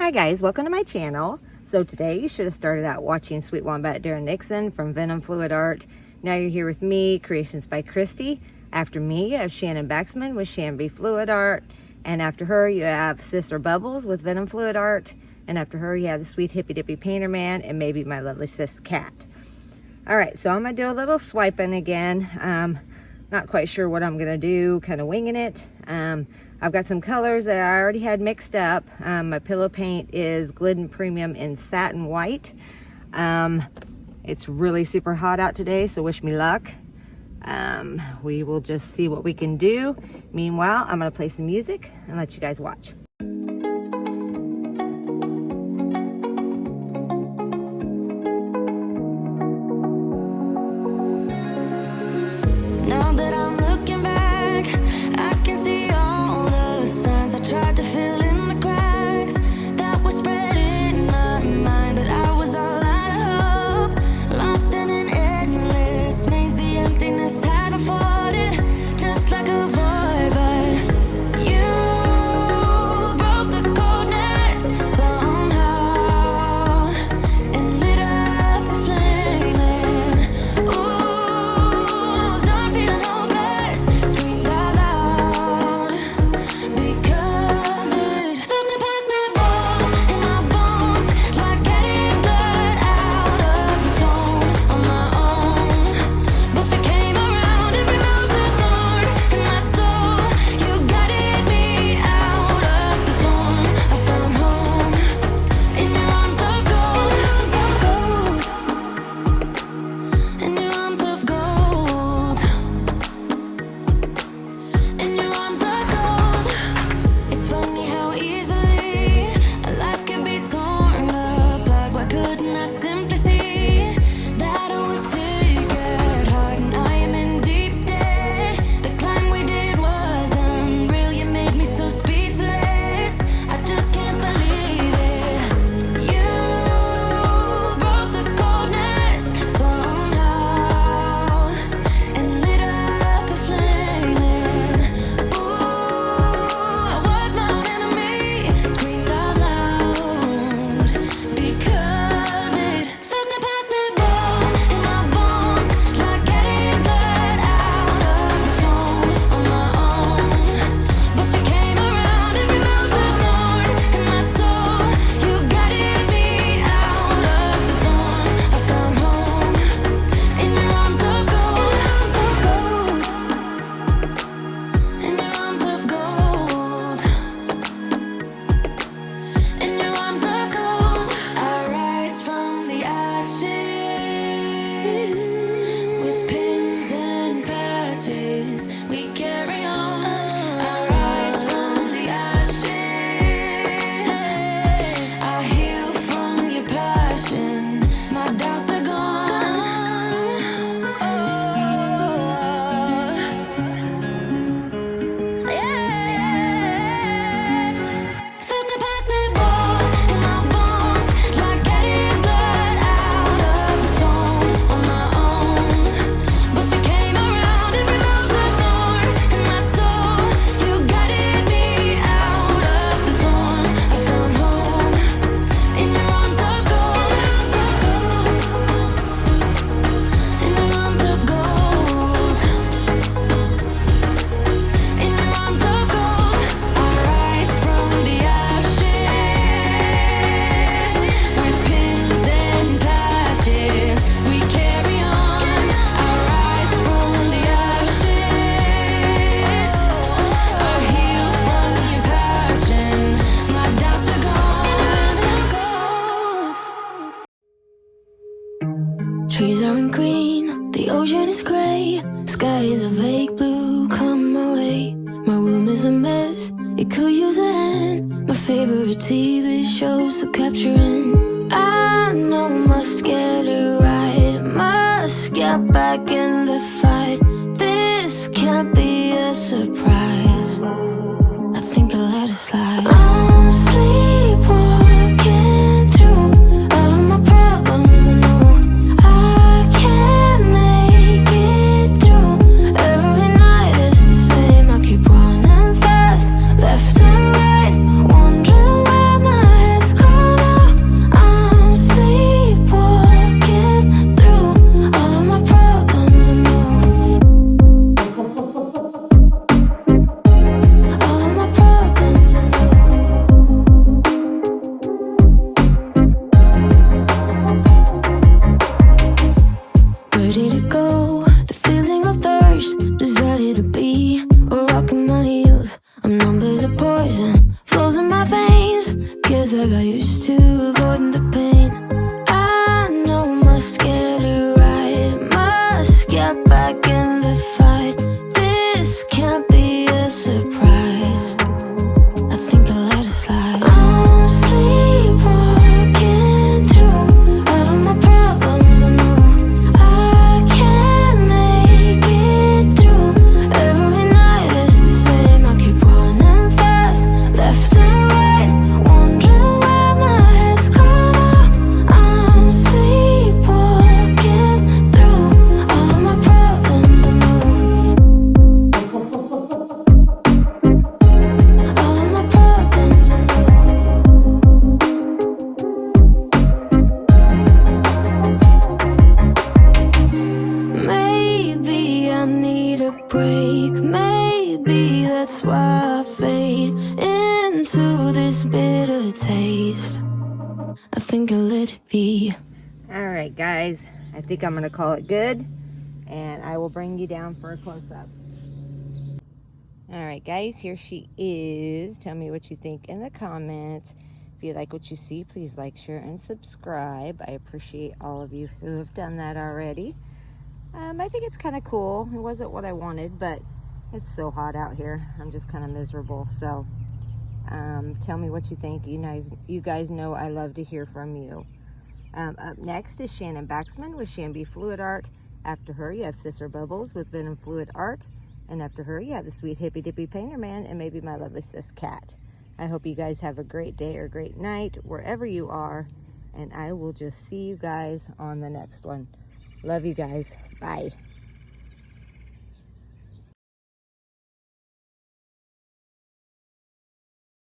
Hi guys, welcome to my channel. So today you should have started out watching Sweet Wombat Darren Nixon from Venom Fluid Art. Now you're here with me, Creations by Christy. After me you have Shannon Baxman with ShanB Fluid Art. And after her you have Sister Bubbles with Venom Fluid Art. And after her you have the sweet Hippy Dippy Painterman and maybe my lovely sis Cat. Alright, so I'm going to do a little swiping again. Not quite sure what I'm going to do, kind of winging it. I've got some colors that I already had mixed up. My pillow paint is Glidden Premium in Satin White. It's really super hot out today, so wish me luck. We will just see what we can do. Meanwhile, I'm going to play some music and let you guys watch. Now that I'm looking back, I can see all the signs I tried to fill in the cracks that were spread in my mind, but I was all out of hope, lost in an endless maze. The emptiness had unfolded just like a void, but you broke the coldness somehow and lit up a flame. And ooh, I was done feeling hopeless, screamed out loud because it felt impossible in my bones, like getting blood out of the stone on my own. But you came around and removed the thorn in my soul. You guided me out of the storm. I found home in your arms of gold, in your arms of gold, in your arms of gold. It's funny how easily a life can be torn apart. Why couldn't I simply see that I was sick at heart and I am in deep debt? The climb we did was unreal. You made me so speechless. I just can't believe it. You broke the coldness somehow and lit up a flame. And ooh, I was my own enemy, screamed out loud because it felt impossible in my bones, like getting blood out of the stone on my own. But you came around and removed the thorn in my soul. You guided me out of the storm. I found home in your arms of gold, in your arms of gold, in your arms of gold. I rise from the ashes with pins and patches. We carry on. I rise from the ashes. I heal from your passion. My doubts are gone. Felt impossible in my bones, like getting blood out of the stone on my own. But you came around and removed the thorn in my soul. You guided me out of the storm. I found home in your arms of gold, in your arms of gold, in your arms of gold. I rise from the ashes with pins and patches. We carry on. I rise from the ashes. I heal from your passion. My doubts are gone. Trees aren't green, the ocean is gray, sky is a vague blue. Come my way. My room is a mess, it could use a hand. My favorite TV shows are capturing. I know must get it right, must get back in the fight. This can't be a surprise. I think I'll let it slide. I'm sleepwalking through all of my problems. I know I can't make it through. Every night it's the same. I keep running fast, left and right, wondering where my head's this bitter taste. I think I'll let it be. All right, guys, I think I'm gonna call it good, and I will bring you down for a close-up. All right, guys, here she is. Tell me what you think in the comments. If you like what you see, please like, share, and subscribe. I appreciate all of you who have done that already. I think it's kind of cool. It wasn't what I wanted, but it's so hot out here. I'm just kind of miserable. So tell me what you think. You guys know I love to hear from you. Up next is Shannon Baxman with ShanB Fluid Art. After her, you have Sister Bubbles with Venom Fluid Art. And after her, you have the sweet Hippy Dippy Painterman and maybe my lovely sis Cat. I hope you guys have a great day or great night wherever you are. And I will just see you guys on the next one. Love you guys. Bye.